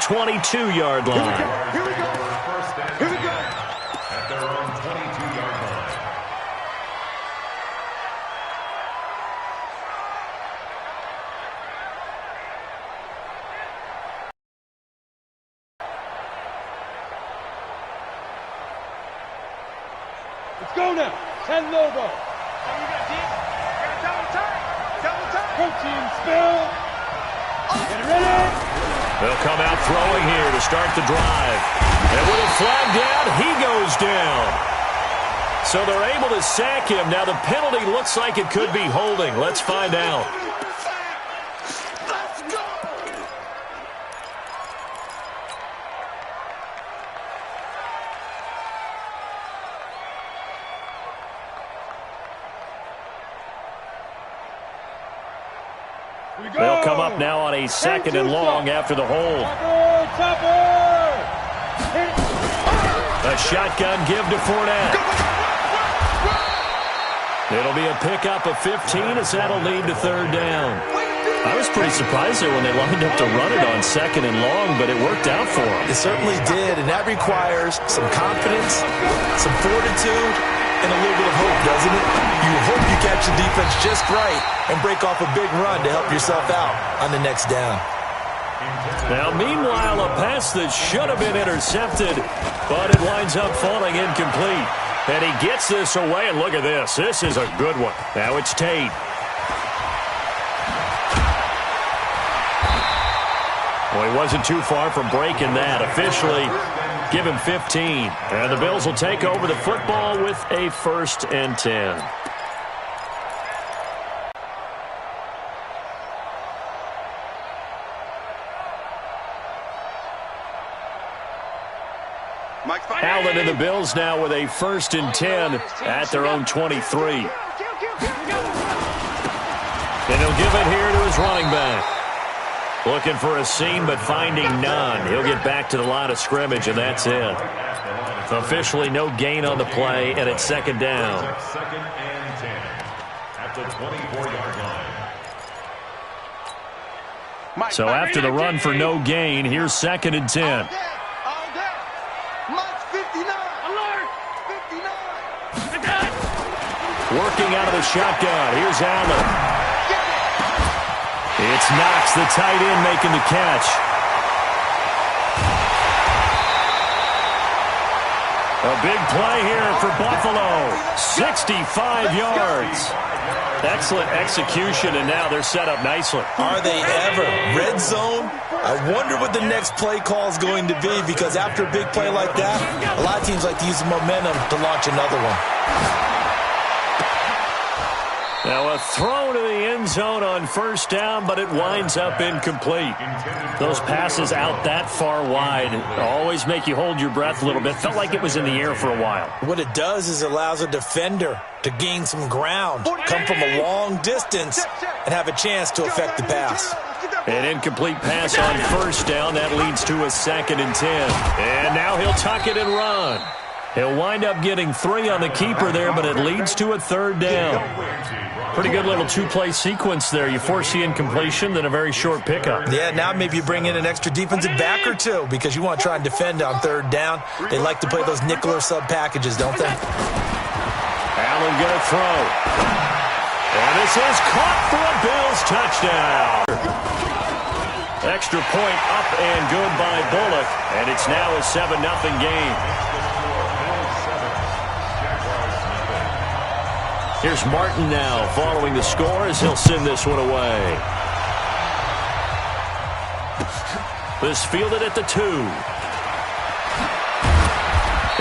22-yard line. Here we go. Here we go. At their own 22-yard line. Let's go now. 10 Lobo. Protein spill. Get ready. They'll come out throwing here to start the drive. And with a flag down, he goes down. So they're able to sack him. Now the penalty looks like it could be holding. Let's find out. They'll come up now on a 2nd and long after the hold. A shotgun give to Fournette. It'll be a pickup of 15 as that'll lead to 3rd down. I was pretty surprised there when they lined up to run it on 2nd and long, but it worked out for them. It certainly did, and that requires some confidence, some fortitude, and a little bit of hope, doesn't it? You hope you catch the defense just right and break off a big run to help yourself out on the next down. Now, meanwhile, a pass that should have been intercepted, but it winds up falling incomplete. And he gets this away, and look at this. This is a good one. Now it's Tate. Well, he wasn't too far from breaking that. Officially, give him 15. And the Bills will take over the football with a 1st and 10. Allen and the Bills now with a 1st and 10 at their own 23. And he'll give it here to his running back. Looking for a seam, but finding none. He'll get back to the line of scrimmage, and that's it. Officially no gain on the play, and it's 2nd down. 2nd and 10 at the 24-yard line. So after the run for no gain, here's 2nd and 10. Working out of the shotgun. Here's Allen. It's Knox, the tight end, making the catch. A big play here for Buffalo. 65 yards. Excellent execution, and now they're set up nicely. Are they ever? Red zone? I wonder what the next play call is going to be, because after a big play like that, a lot of teams like to use the momentum to launch another one. Now a throw to the end zone on 1st down, but it winds up incomplete. Those passes out that far wide always make you hold your breath a little bit. Felt like it was in the air for a while. What it does is it allows a defender to gain some ground, come from a long distance, and have a chance to affect the pass. An incomplete pass on 1st down. That leads to a 2nd and 10. And now he'll tuck it and run. He'll wind up getting 3 on the keeper there, but it leads to a 3rd down. Pretty good little 2-play sequence there. You force the incompletion, then a very short pickup. Yeah, now maybe you bring in an extra defensive back or two because you want to try and defend on 3rd down. They like to play those nickel or sub packages, don't they? Allen going to throw. And this is caught for a Bills touchdown. Extra point up and good by Bullock, and it's now a 7-0 game. Here's Martin now following the score as he'll send this one away. This fielded at the 2.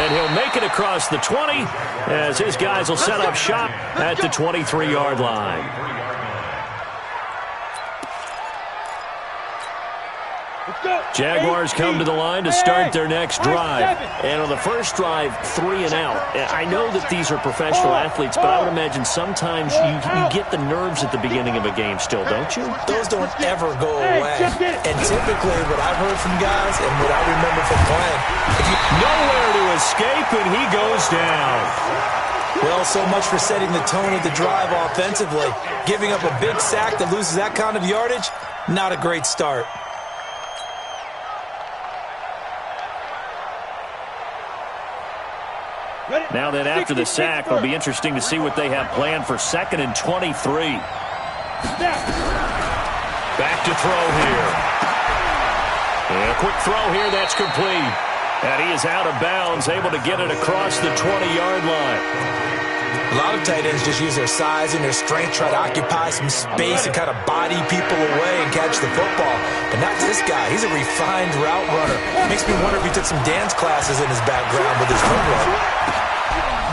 And he'll make it across the 20 as his guys will set up shop at the 23-yard line. Jaguars come to the line to start their next drive. And on the first drive, 3 and out. I know that these are professional athletes, but I would imagine sometimes you get the nerves at the beginning of a game still, don't you? Those don't ever go away. And typically what I've heard from guys and what I remember from playing, nowhere to escape, and he goes down. Well, so much for setting the tone of the drive offensively. Giving up a big sack that loses that kind of yardage, not a great start. Now then, after the sack, it'll be interesting to see what they have planned for 2nd and 23. Back to throw here. And a quick throw here, that's complete. And he is out of bounds, able to get it across the 20-yard line. A lot of tight ends just use their size and their strength, try to occupy some space and kind of body people away and catch the football. But not this guy. He's a refined route runner. Makes me wonder if he took some dance classes in his background with his footwork.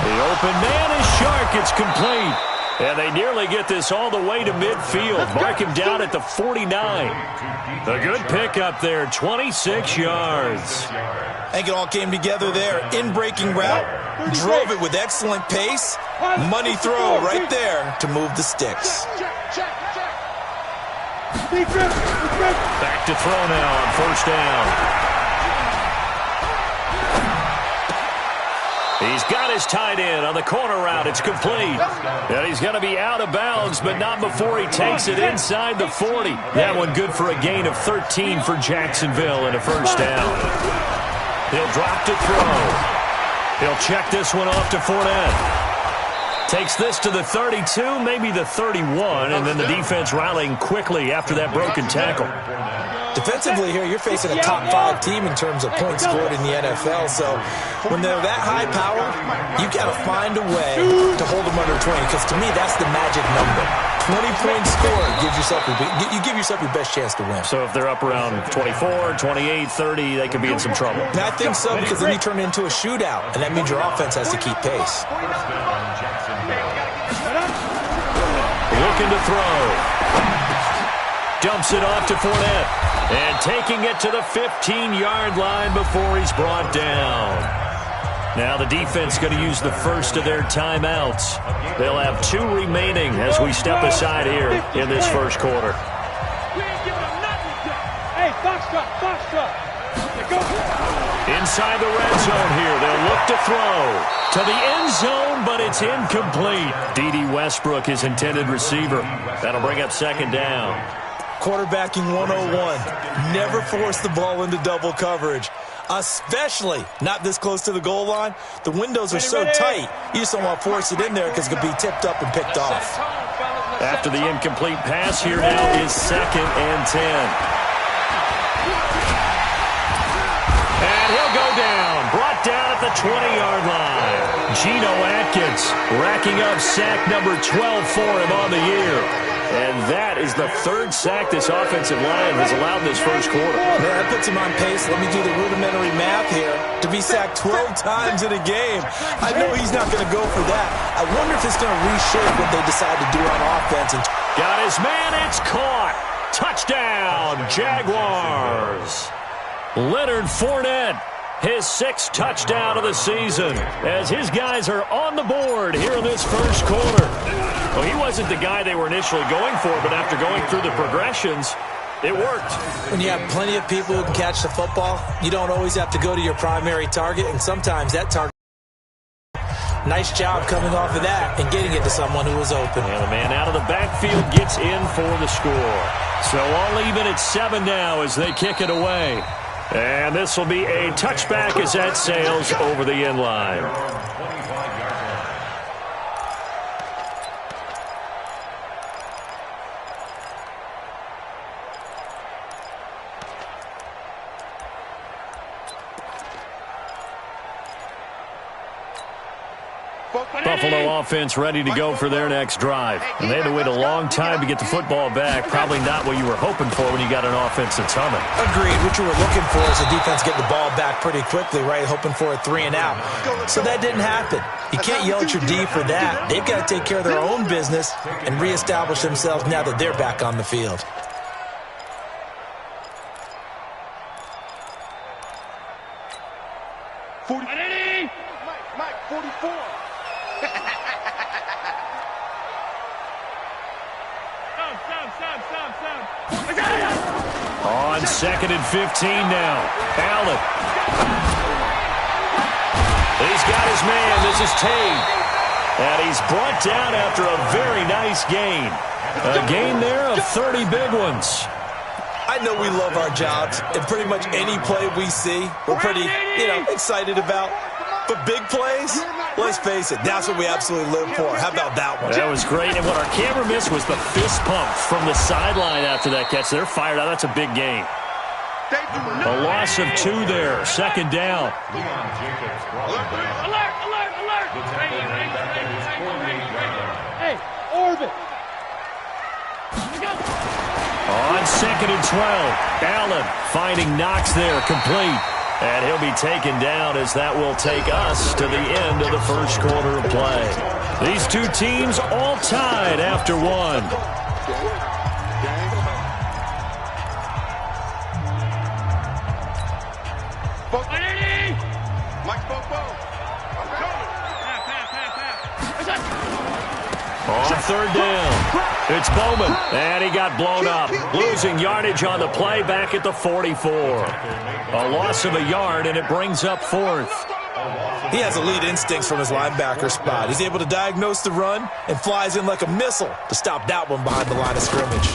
The open man is Shark. It's complete. And they nearly get this all the way to midfield. Mark him down at the 49. A good pickup there, 26 yards. I think it all came together there. In-breaking route, drove it with excellent pace. Money throw right there to move the sticks. Back to throw now on 1st down. He's got his tight end on the corner route. It's complete. And he's going to be out of bounds, but not before he takes it inside the 40. That one good for a gain of 13 for Jacksonville and a 1st down. He'll drop to throw. He'll check this one off to Fournette. Takes this to the 32, maybe the 31, and then the defense rallying quickly after that broken tackle. Defensively here, you're facing a top 5 team in terms of points scored in the NFL. So when they're that high power, you got to find a way to hold them under 20, because to me, that's the magic number. 20 points scored gives yourself you give yourself your best chance to win. So if they're up around 24, 28, 30, they could be in some trouble. And I think so, because then you turn it into a shootout, and that means your offense has to keep pace. Looking to throw. Dumps it off to Fournette. And taking it to the 15-yard line before he's brought down. Now the defense going to use the first of their timeouts. They'll have 2 remaining as we step aside here in this first quarter. Hey, foxtrot. Inside the red zone here. They'll look to throw to the end zone, but it's incomplete. D.D. Westbrook, his intended receiver. That'll bring up 2nd down. Quarterbacking 101. Never force the ball into double coverage, especially not this close to the goal line. The windows are so tight, you just don't want to force it in there because it could be tipped up and picked off. After the incomplete pass, here now is 2nd and 10. And he'll go down, brought down at the 20-yard line. Geno Atkins racking up sack number 12 for him on the year. And that is the 3rd sack this offensive line has allowed this first quarter. Man, that puts him on pace. Let me do the rudimentary math here. To be sacked 12 times in a game, I know he's not going to go for that. I wonder if it's going to reshape what they decide to do on offense. Got his man, it's caught. Touchdown, Jaguars. Leonard Fournette, his 6th touchdown of the season, as his guys are on the board here in this first quarter. Well, he wasn't the guy they were initially going for, but after going through the progressions, it worked. When you have plenty of people who can catch the football, you don't always have to go to your primary target, and sometimes that target. Nice job coming off of that and getting it to someone who was open. And the man out of the backfield gets in for the score. So all even at 7 now as they kick it away. And this will be a touchback as that sails over the end line. Buffalo offense ready to go for their next drive. And they had to wait a long time to get the football back. Probably not what you were hoping for when you got an offense that's humming. Agreed. What you were looking for is the defense get the ball back pretty quickly, right? Hoping for a 3 and out. So that didn't happen. You can't yell at your D for that. They've got to take care of their own business and reestablish themselves now that they're back on the field. Mike, 44. On 2nd and 15 now. Allen. He's got his man. This is Tate. And he's brought down after a very nice gain. A gain there of 30 big ones. I know we love our jobs, and pretty much any play we see, we're pretty, excited about. But big plays, let's face it, that's what we absolutely live for. How about that one? That was great, and what our camera missed was the fist pump from the sideline after that catch. They're fired out. That's a big game. A loss of 2 there. 2nd down. Alert! Hey, Orbit! On 2nd and 12, Allen finding Knox there, complete. And he'll be taken down as that will take us to the end of the first quarter of play. These two teams all tied after 1. On 3rd down, it's Bowman, and he got blown up, losing yardage on the play back at the 44. A loss of a yard, and it brings up 4th. He has elite instincts from his linebacker spot. He's able to diagnose the run and flies in like a missile to stop that one behind the line of scrimmage.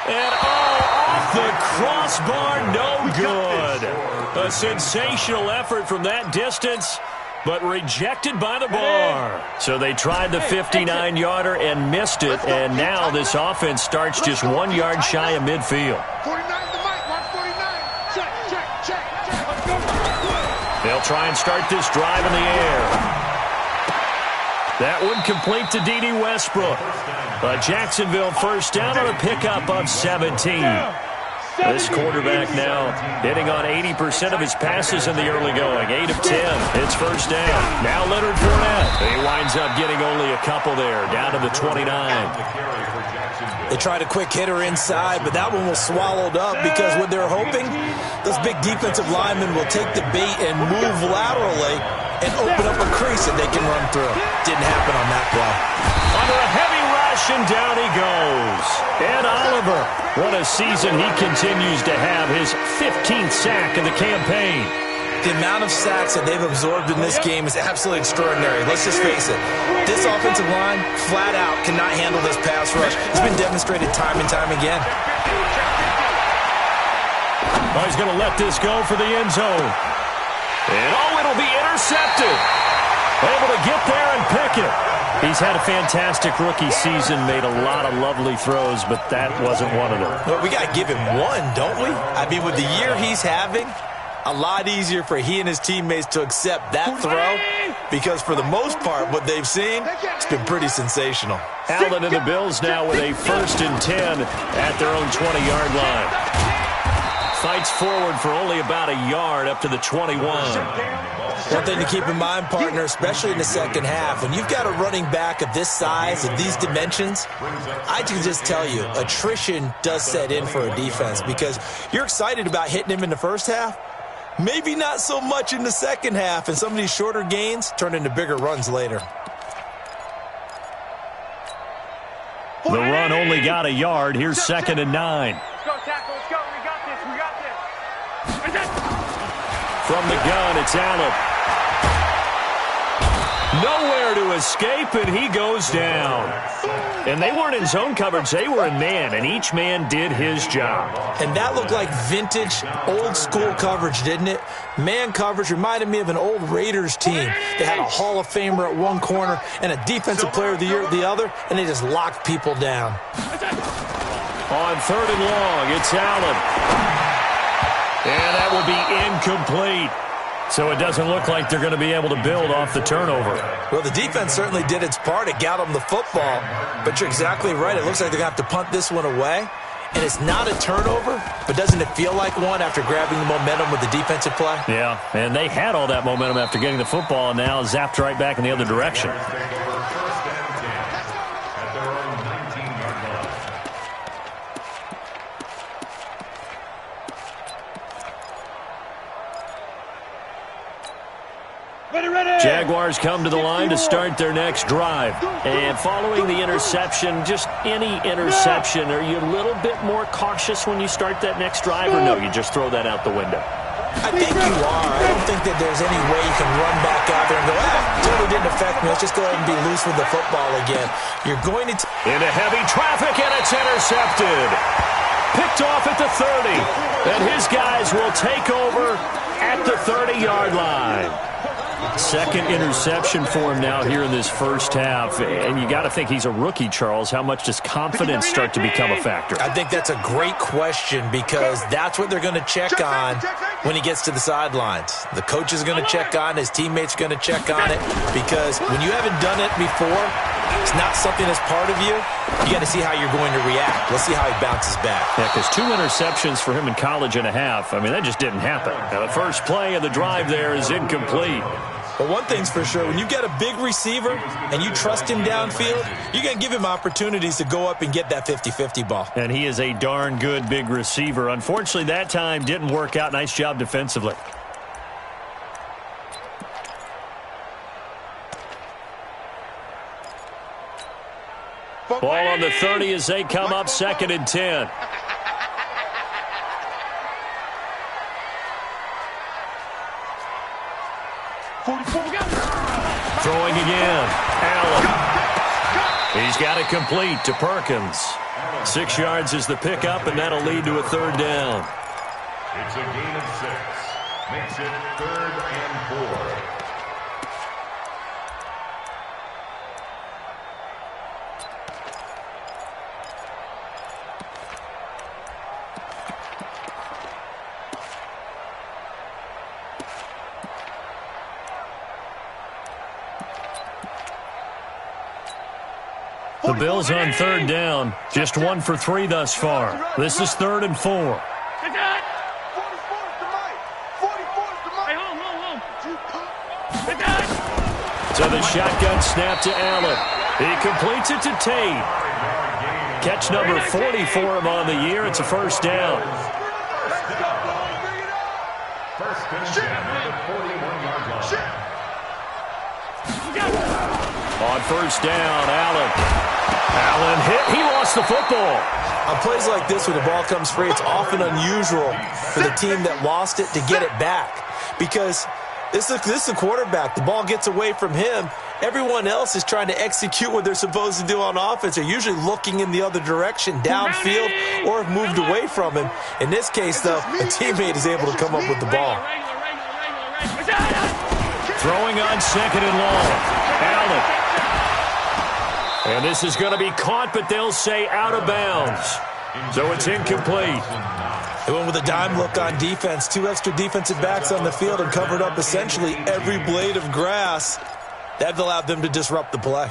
And off the crossbar, no good. A sensational effort from that distance, but rejected by the bar. So they tried the 59-yarder and missed it, and now this offense starts just 1 yard shy of midfield. 49 the mic, Mark 49. Check. Let's go. They'll try and start this drive in the air. That would complete to D.D. Westbrook. A Jacksonville first down on a pickup of 17. This quarterback now hitting on 80% of his passes in the early going. 8 of 10. It's first down. Now Leonard Fournette. He winds up getting only a couple there, down to the 29. They tried a quick hitter inside, but that one was swallowed up because what they're hoping, those big defensive linemen will take the bait and move laterally and open up a crease that they can run through. Didn't happen on that play. Under a heavy rush, and down he goes. Ed Oliver, what a season he continues to have, his 15th sack of the campaign. The amount of sacks that they've absorbed in this game is absolutely extraordinary. Let's just face it. This offensive line, flat out, cannot handle this pass rush. It's been demonstrated time and time again. Oh, he's going to let this go for the end zone. And it'll be intercepted. Able to get there and pick it. He's had a fantastic rookie season, made a lot of lovely throws, but that wasn't one of them. Well, we got to give him one, don't we? I mean, with the year he's having, a lot easier for he and his teammates to accept that throw because for the most part, what they've seen, it's been pretty sensational. Allen and the Bills now with a 1st and 10 at their own 20-yard line. Fights forward for only about a yard up to the 21. One thing to keep in mind, partner, especially in the second half, when you've got a running back of this size, of these dimensions, I can just tell you, attrition does set in for a defense because you're excited about hitting him in the first half, maybe not so much in the second half, and some of these shorter gains turn into bigger runs later. The run only got a yard. Here's 2nd and 9. Let's go, tackle. Let's go. We got this. From the gun, it's Allen. Nowhere to escape, and he goes down. And they weren't in zone coverage. They were in man, and each man did his job. And that looked like vintage, old-school coverage, didn't it? Man coverage reminded me of an old Raiders team. They had a Hall of Famer at one corner and a Defensive Player of the Year at the other, and they just locked people down. On 3rd and long, it's Allen. And that will be incomplete. So it doesn't look like they're going to be able to build off the turnover. Well, the defense certainly did its part. It got them the football. But you're exactly right. It looks like they're going to have to punt this one away. And it's not a turnover, but doesn't it feel like one after grabbing the momentum with the defensive play? Yeah, and they had all that momentum after getting the football and now zapped right back in the other direction. Jaguars come to the line to start their next drive. And following the interception, just any interception, are you a little bit more cautious when you start that next drive, or no, you just throw that out the window? I think you are. I don't think that there's any way you can run back out there and go, totally didn't affect me. Let's just go ahead and be loose with the football again. You're going to... Into heavy traffic, and it's intercepted. Picked off at the 30. And his guys will take over at the 30-yard line. Second interception for him now here in this first half. And you got to think he's a rookie, Charles. How much does confidence start to become a factor? I think that's a great question because that's what they're going to check on when he gets to the sidelines. The coach is going to check on, his teammates are going to check on it, because when you haven't done it before, it's not something that's part of you. You got to see how you're going to react. Let's see how he bounces back. Yeah, because 2 interceptions for him in college and a half. I mean, that just didn't happen. Now, the first play of the drive there is incomplete. But one thing's for sure, when you get a big receiver and you trust him downfield, you're going to give him opportunities to go up and get that 50-50 ball. And he is a darn good big receiver. Unfortunately, that time didn't work out. Nice job defensively. Ball on the 30 as they come up 2nd and 10. Throwing again. Allen. He's got it complete to Perkins. 6 yards is the pickup, and that'll lead to a 3rd down. It's a gain of 6. Makes it 3rd and 4. The Bills on 3rd down. Just 1 for 3 thus far. This is 3rd and 4. So the shotgun snap to Allen. He completes it to Tate. Catch number 40 for him on the year. It's a 1st down. First and 10 at the 41-yard line. On 1st down, Allen hit. He lost the football. On plays like this, when the ball comes free, it's often unusual for the team that lost it to get it back. Because this is a quarterback. The ball gets away from him. Everyone else is trying to execute what they're supposed to do on offense. They're usually looking in the other direction, downfield, or have moved away from him. In this case, though, a teammate is able to come up with the ball. Throwing on 2nd and long. Allen. And this is going to be caught, but they'll say out of bounds. So it's incomplete. They went with a dime look on defense. 2 extra defensive backs on the field and covered up essentially every blade of grass. That allowed them to disrupt the play.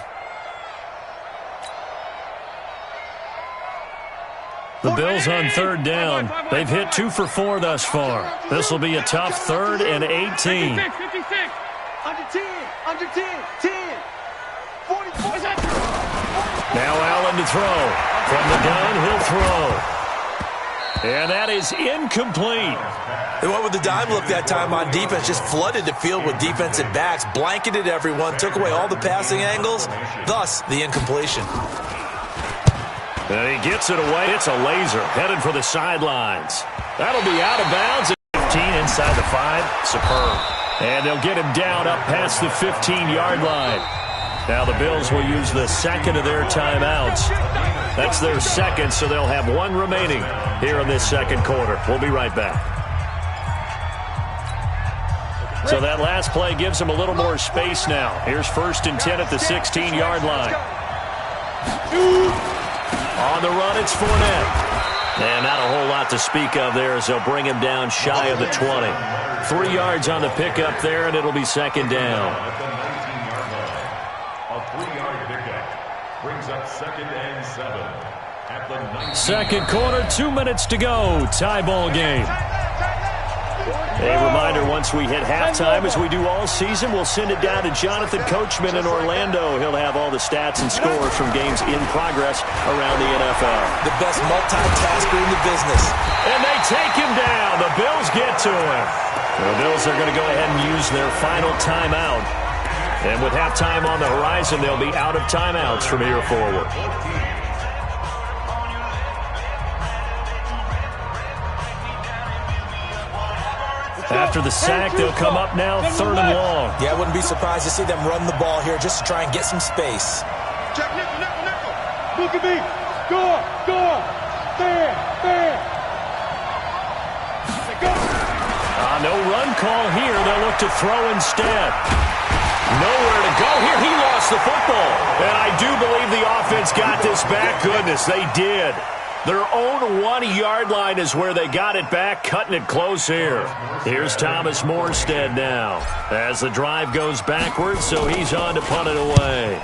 The Bills on 3rd down. They've hit 2 for 4 thus far. This will be a tough 3rd and 18. Under 10, under 10, 10, 44. Now Allen to throw. From the gun, he'll throw. And that is incomplete. They went with the dime look that time on defense, just flooded the field with defensive backs, blanketed everyone, took away all the passing angles, thus the incompletion. And he gets it away. It's a laser headed for the sidelines. That'll be out of bounds at 15 inside the 5. Superb. And they'll get him down up past the 15-yard line. Now the Bills will use the 2nd of their timeouts. That's their 2nd, so they'll have 1 remaining here in this 2nd quarter. We'll be right back. So that last play gives them a little more space now. Here's 1st and 10 at the 16-yard line. On the run, it's Fournette. And not a whole lot to speak of there as they'll bring him down shy of the 20. 3 yards on the pickup there, and it'll be 2nd down. A 3-yard pickup brings up 2nd and 7 at the 2nd quarter, 2 minutes to go. Tie ball game. A reminder, once we hit halftime, as we do all season, we'll send it down to Jonathan Coachman in Orlando. He'll have all the stats and scores from games in progress around the NFL. The best multitasker in the business. And they take him down. The Bills get to him. The Bills are going to go ahead and use their final timeout. And with halftime on the horizon, they'll be out of timeouts from here forward. After the sack, they'll come up now 3rd and long. Yeah, I wouldn't be surprised to see them run the ball here just to try and get some space. Check, nickel. Look at me. Go up. Stand. No run call here. They'll look to throw instead. Nowhere to go here. He lost the football. And I do believe the offense got this back. Goodness, they did. Their own 1-yard line is where they got it back, cutting it close here. Here's Thomas Morstead now as the drive goes backwards, so he's on to punt it away.